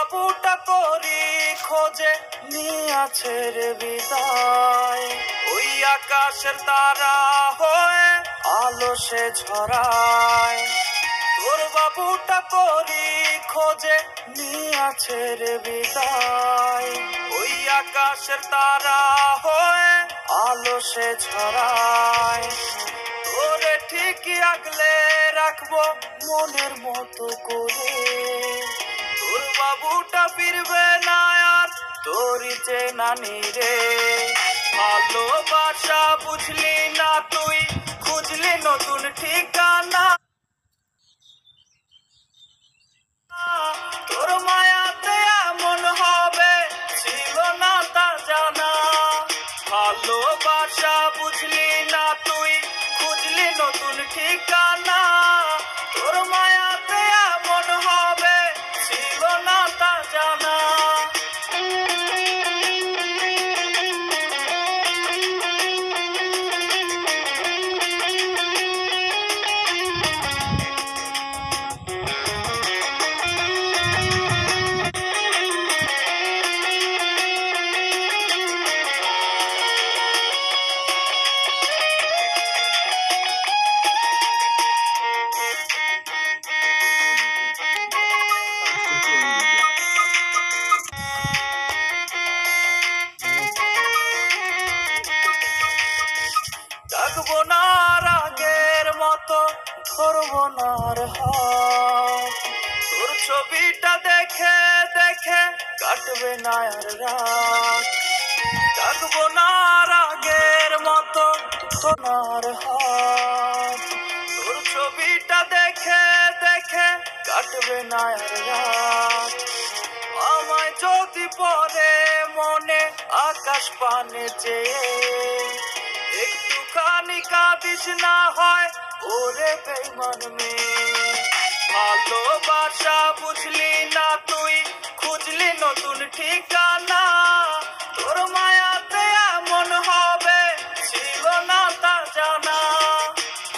বাবুটা তোরই খোঁজে নিয়াছে রে বিদায়। ওই আকাশের তারা হয়ে আলো সে ঝরায়। তোর বাবুটা তোরই খোঁজে নিয়াছে রে বিদায়। ওই আকাশের তারা হয়ে আলো সে ছড়ায়। তোরে ঠিকই আগলে রাখবো মনের মতো করে। তোর বাবুটা ফিরবে না আর তোরই চেনানি রে। ভালোবাসা বুঝলি না তুই, খুঁজলি নতুন ঠিকানা। তোর মায়াতে এমন হবে ছিল না তা জানা। ভালোবাসা বুঝলি না তুই, খুঁজলি নতুন ঠিকানা। তোর মায়াতে এমন হবে ছিল না তা জানা। ডাকবো না আর আগের মতো, ধরবো না আর হাত। তোর ছবিটা দেখে দেখে কাটবে না আর রাত। ডাকবো না আর আগের মতো, ধরবো না আর হাত। তোর ছবিটা দেখে দেখে কাটবে না আর রাত। আমায় যদি পরে মনে আকাশ পানে চেয়ে একটুখানি কাঁদিস না হয় ওরে বেঈমান মেয়ে। ভালোবাসা বুঝলি না তুই, খুঁজলি নতুন ঠিকানা। তোর মায়াতে এমন হবে ছিল না তা জানা।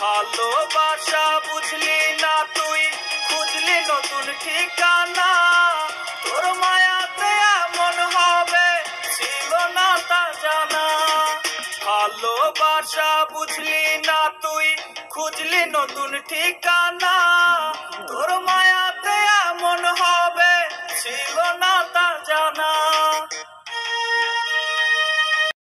ভালোবাসা বুঝলি না তুই, খুঁজলি নতুন ঠিকানা। তোর মায়াতে এমন হবে ছিল না তা জানা। ভালোবাসা বুঝলি না তুই, খুঁজলি নতুন ঠিকানা। তোর মায়াতে এমন হবে ছিল না